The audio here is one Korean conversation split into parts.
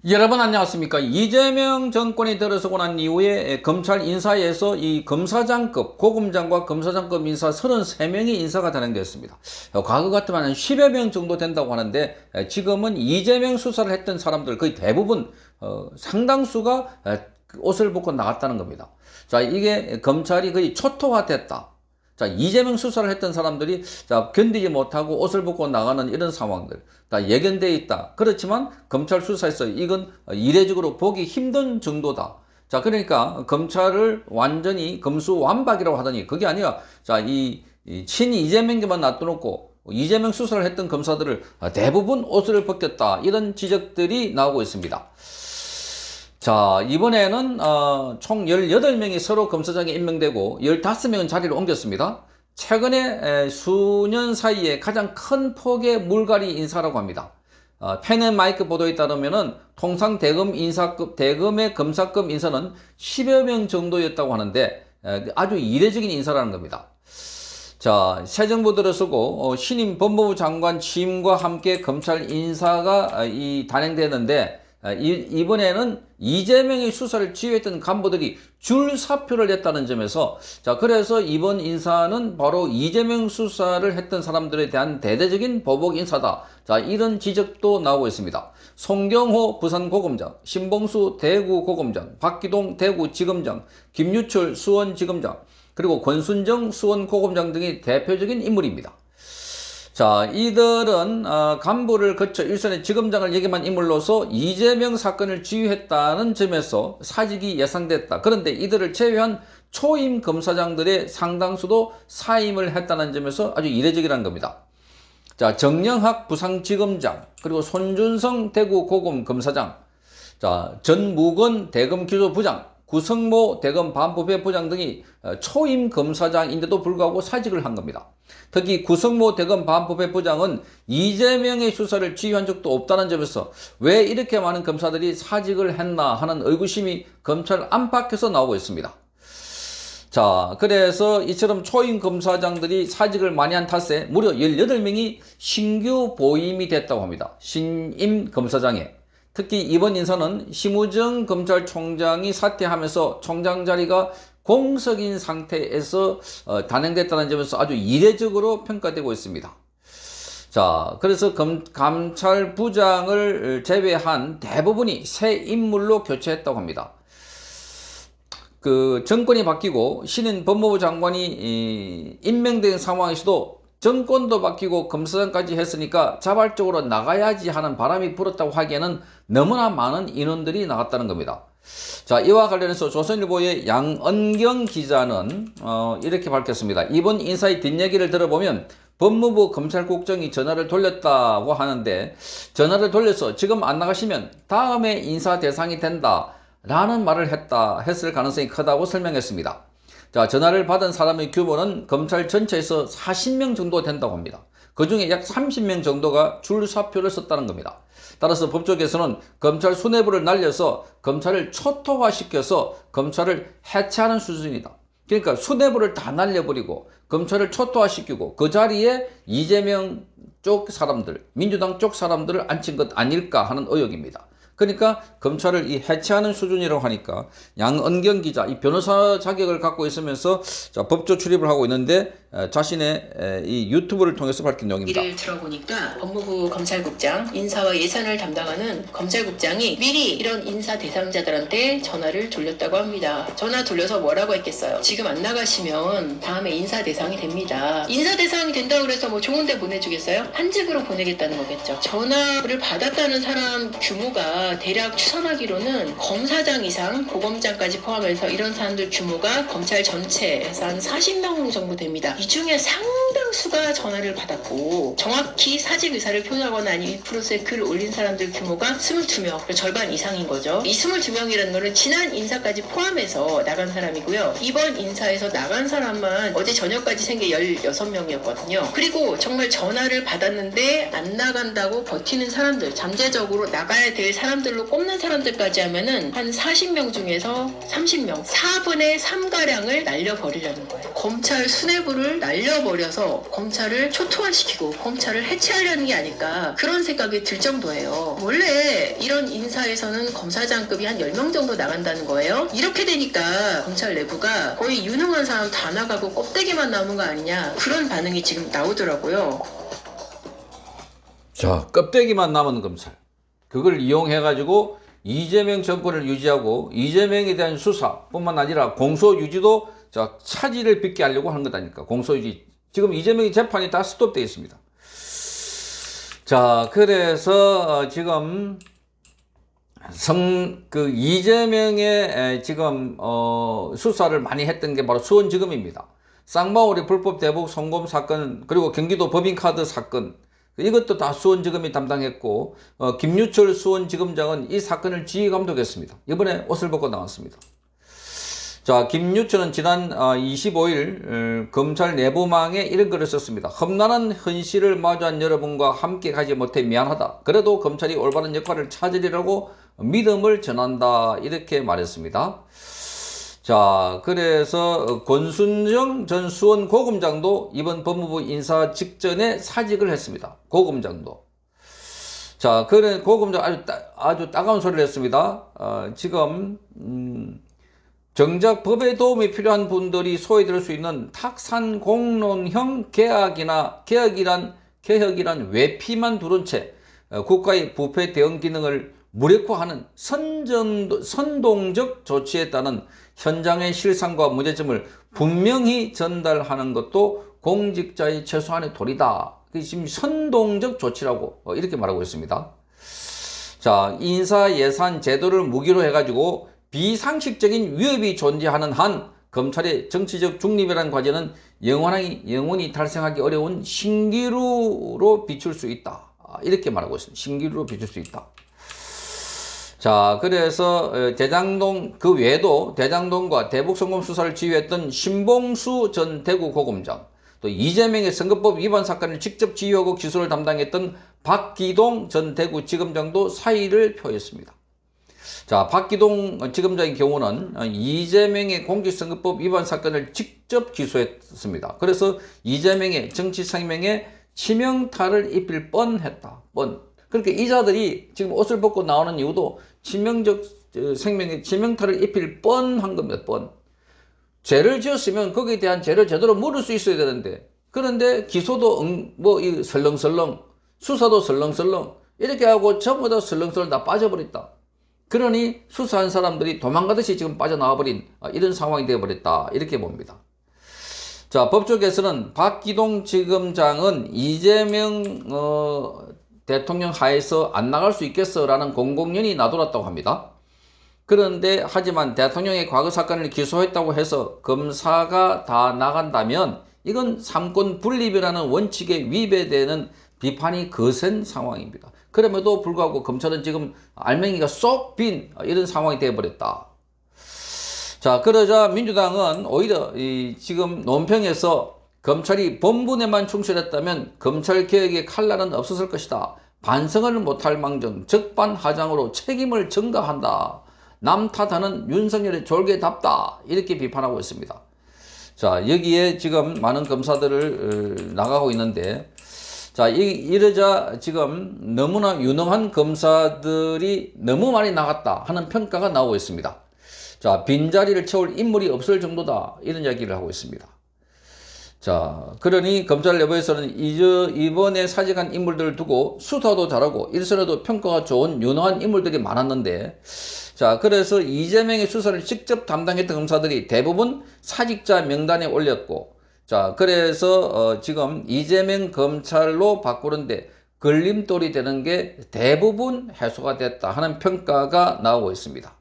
여러분 안녕하십니까. 이재명 정권이 들어서고 난 이후에 검찰 인사에서 이 검사장급, 고검장과 검사장급 인사 33명이 인사가 단행됐습니다. 과거 같으면 한 10여 명 정도 된다고 하는데 지금은 이재명 수사를 했던 사람들 거의 대부분 상당수가 옷을 벗고 나갔다는 겁니다. 자, 이게 검찰이 거의 초토화됐다. 자, 이재명 수사를 했던 사람들이 견디지 못하고 옷을 벗고 나가는 이런 상황들 다 예견되어 있다. 그렇지만 검찰 수사에서 이건 이례적으로 보기 힘든 정도다. 자, 그러니까 검찰을 완전히 검수완박이라고 하더니 그게 아니라 친 이재명계만 놔둬놓고 이재명 수사를 했던 검사들을 대부분 옷을 벗겼다. 이런 지적들이 나오고 있습니다. 자, 이번에는 총 18명이 서로 검사장에 임명되고 15명은 자리를 옮겼습니다. 최근에 수년 사이에 가장 큰 폭의 물갈이 인사라고 합니다. 펜앤마이크 보도에 따르면은 통상 대검의 검사급 인사는 10여 명 정도였다고 하는데 아주 이례적인 인사라는 겁니다. 자, 새 정부 들어서고 신임 법무부 장관 취임과 함께 검찰 인사가 단행되는데 이번에는 이재명의 수사를 지휘했던 간부들이 줄 사표를 냈다는 점에서 그래서 이번 인사는 바로 이재명 수사를 했던 사람들에 대한 대대적인 보복 인사다. 이런 지적도 나오고 있습니다. 송경호 부산고검장, 신봉수 대구고검장, 박기동 대구지검장, 김유철 수원지검장, 그리고 권순정 수원고검장 등이 대표적인 인물입니다. 자, 이들은 간부를 거쳐 일선의 지검장을 역임한 인물로서 이재명 사건을 지휘했다는 점에서 사직이 예상됐다. 그런데 이들을 제외한 초임 검사장들의 상당수도 사임을 했다는 점에서 아주 이례적이라는 겁니다. 자, 정영학 부산지검장, 그리고 손준성 대구고검 검사장, 자, 전무건 대검기조부장, 구성모 대검 반부배 부장 등이 초임 검사장인데도 불구하고 사직을 한 겁니다. 특히 구성모 대검 반부배 부장은 이재명의 수사를 지휘한 적도 없다는 점에서 왜 이렇게 많은 검사들이 사직을 했나 하는 의구심이 검찰 안팎에서 나오고 있습니다. 자, 그래서 이처럼 초임 검사장들이 사직을 많이 한 탓에 무려 18명이 신규 보임이 됐다고 합니다. 신임 검사장에. 특히 이번 인사는 심우정 검찰총장이 사퇴하면서 총장 자리가 공석인 상태에서 단행됐다는 점에서 아주 이례적으로 평가되고 있습니다. 자, 그래서 감찰부장을 제외한 대부분이 새 인물로 교체했다고 합니다. 정권이 바뀌고 신인 법무부 장관이 임명된 상황에서도 정권도 바뀌고 검사장까지 했으니까 자발적으로 나가야지 하는 바람이 불었다고 하기에는 너무나 많은 인원들이 나갔다는 겁니다. 자, 이와 관련해서 조선일보의 양언경 기자는 이렇게 밝혔습니다. 이번 인사의 뒷얘기를 들어보면 법무부 검찰국장이 전화를 돌렸다고 하는데 전화를 돌려서 지금 안 나가시면 다음에 인사 대상이 된다 라는 말을 했을 가능성이 크다고 설명했습니다. 자, 전화를 받은 사람의 규모는 검찰 전체에서 40명 정도 된다고 합니다. 그 중에 약 30명 정도가 줄사표를 썼다는 겁니다. 따라서 법조계에서는 검찰 수뇌부를 날려서 검찰을 초토화시켜서 검찰을 해체하는 수준이다. 그러니까 수뇌부를 다 날려버리고 검찰을 초토화시키고 그 자리에 이재명 쪽 사람들, 민주당 쪽 사람들을 앉힌 것 아닐까 하는 의혹입니다. 그러니까 검찰을 해체하는 수준이라고 하니까 양언경 기자, 이 변호사 자격을 갖고 있으면서 법조 출입을 하고 있는데 자신의 이 유튜브를 통해서 밝힌 내용입니다. 이를 들어보니까 법무부 검찰국장 인사와 예산을 담당하는 검찰국장이 미리 이런 인사 대상자들한테 전화를 돌렸다고 합니다. 전화 돌려서 뭐라고 했겠어요? 지금 안 나가시면 다음에 인사 대상이 됩니다. 인사 대상이 된다고 그래서 뭐 좋은 데 보내주겠어요? 한 집으로 보내겠다는 거겠죠. 전화를 받았다는 사람 규모가 대략 추산하기로는 검사장 이상, 고검장까지 포함해서 이런 사람들 규모가 검찰 전체에서 한 40명 정도 됩니다. 이 중에 상당수가 전화를 받았고 정확히 사직 의사를 표현하거나 아니면 2%의 글을 올린 사람들 규모가 22명, 절반 이상인 거죠. 이 22명이라는 거는 지난 인사까지 포함해서 나간 사람이고요. 이번 인사에서 나간 사람만 어제 저녁까지 생겨 16명이었거든요. 그리고 정말 전화를 받았는데 안 나간다고 버티는 사람들, 잠재적으로 나가야 될 사람들로 꼽는 사람들까지 하면은 한 40명 중에서 30명, 4분의 3가량을 날려버리려는 거예요. 검찰 수뇌부를 날려버려서 검찰을 초토화시키고 검찰을 해체하려는 게 아닐까 그런 생각이 들 정도예요. 원래 이런 인사에서는 검사장급이 한 10명 정도 나간다는 거예요. 이렇게 되니까 검찰 내부가 거의 유능한 사람 다 나가고 껍데기만 남은 거 아니냐 그런 반응이 지금 나오더라고요. 자, 껍데기만 남은 검찰. 그걸 이용해가지고 이재명 정권을 유지하고 이재명에 대한 수사뿐만 아니라 공소유지도 자, 차질을 빚게 하려고 하는 거다니까. 공소유지. 지금 이재명의 재판이 다 스톱되어 있습니다. 자, 그래서 지금 이재명의 지금 수사를 많이 했던 게 바로 수원지검입니다. 쌍방울이 불법 대북 송금 사건, 그리고 경기도 법인카드 사건, 이것도 다 수원지검이 담당했고, 김유철 수원지검장은 이 사건을 지휘감독했습니다. 이번에 옷을 벗고 나왔습니다. 자, 김유철은 지난 25일 검찰 내부망에 이런 글을 썼습니다. 험난한 현실을 마주한 여러분과 함께 가지 못해 미안하다. 그래도 검찰이 올바른 역할을 찾으리라고 믿음을 전한다. 이렇게 말했습니다. 자, 그래서 권순정 전 수원 고검장도 이번 법무부 인사 직전에 사직을 했습니다. 고검장도. 자, 그래 고검장 아주 따가운 소리를 했습니다. 지금 정작 법의 도움이 필요한 분들이 소외될 수 있는 탁산공론형 개혁이란 외피만 두른 채 국가의 부패 대응 기능을 무력화하는 선동적 조치에 따른 현장의 실상과 문제점을 분명히 전달하는 것도 공직자의 최소한의 도리다. 지금 선동적 조치라고 이렇게 말하고 있습니다. 자, 인사 예산 제도를 무기로 해가지고 비상식적인 위협이 존재하는 한 검찰의 정치적 중립이라는 과제는 영원히 달성하기 어려운 신기루로 비출 수 있다. 이렇게 말하고 있습니다. 신기루로 비출 수 있다. 자, 그래서 대장동 그 외에도 대장동과 대북송금 수사를 지휘했던 신봉수 전 대구고검장, 또 이재명의 선거법 위반 사건을 직접 지휘하고 기소를 담당했던 박기동 전 대구지검장도 사의를 표했습니다. 자, 박기동 지검장의 경우는 이재명의 공직선거법 위반 사건을 직접 기소했습니다. 그래서 이재명의 정치 생명에 치명타를 입힐 뻔했다. 그러니까 이자들이 지금 옷을 벗고 나오는 이유도 치명적 생명에 치명타를 입힐 뻔한 겁니다. 죄를 지었으면 거기에 대한 죄를 제대로 물을 수 있어야 되는데, 그런데 기소도 설렁설렁, 수사도 설렁설렁 이렇게 하고 전부 다 설렁설렁 다 빠져버렸다. 그러니 수사한 사람들이 도망가듯이 지금 빠져나와버린 이런 상황이 되어버렸다. 이렇게 봅니다. 자, 법조계에서는 박기동 지검장은 이재명 대통령 하에서 안 나갈 수 있겠어 라는 공공연히 놔둬놨다고 합니다. 그런데 하지만 대통령의 과거 사건을 기소했다고 해서 검사가 다 나간다면 이건 삼권 분립이라는 원칙에 위배되는 비판이 거센 상황입니다. 그럼에도 불구하고 검찰은 지금 알맹이가 쏙 빈 이런 상황이 되어버렸다. 자, 그러자 민주당은 오히려 지금 논평에서 검찰이 본분에만 충실했다면 검찰개혁의 칼날은 없었을 것이다. 반성을 못할 망정 적반하장으로 책임을 전가한다. 남 탓하는 윤석열의 졸개답다. 이렇게 비판하고 있습니다. 자, 여기에 지금 많은 검사들을 나가고 있는데, 자, 이러자 지금 너무나 유능한 검사들이 너무 많이 나갔다 하는 평가가 나오고 있습니다. 자, 빈자리를 채울 인물이 없을 정도다. 이런 이야기를 하고 있습니다. 자, 그러니 검찰 내부에서는 이번에 사직한 인물들을 두고 수사도 잘하고 일선에도 평가가 좋은 유능한 인물들이 많았는데, 자, 그래서 이재명의 수사를 직접 담당했던 검사들이 대부분 사직자 명단에 올렸고, 자, 그래서 지금 이재명 검찰로 바꾸는데 걸림돌이 되는 게 대부분 해소가 됐다 하는 평가가 나오고 있습니다.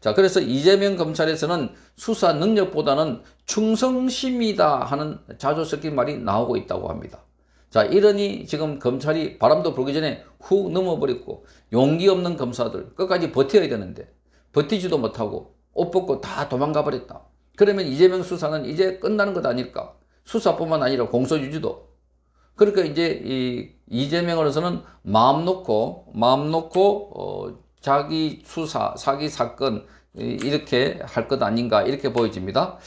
자, 그래서 이재명 검찰에서는 수사 능력보다는 충성심이다 하는 자주 섞인 말이 나오고 있다고 합니다. 자, 이러니 지금 검찰이 바람도 불기 전에 훅 넘어버렸고, 용기 없는 검사들 끝까지 버텨야 되는데 버티지도 못하고 옷 벗고 다 도망가 버렸다. 그러면 이재명 수사는 이제 끝나는 것 아닐까? 수사뿐만 아니라 공소유지도. 그러니까 이제 이재명으로서는 마음 놓고 자기 수사, 사기 사건 이렇게 할 것 아닌가 이렇게 보여집니다.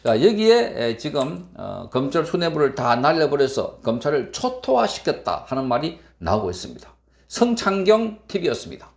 자, 여기에 지금 검찰 수뇌부를 다 날려버려서 검찰을 초토화시켰다 하는 말이 나오고 있습니다. 성창경 TV였습니다.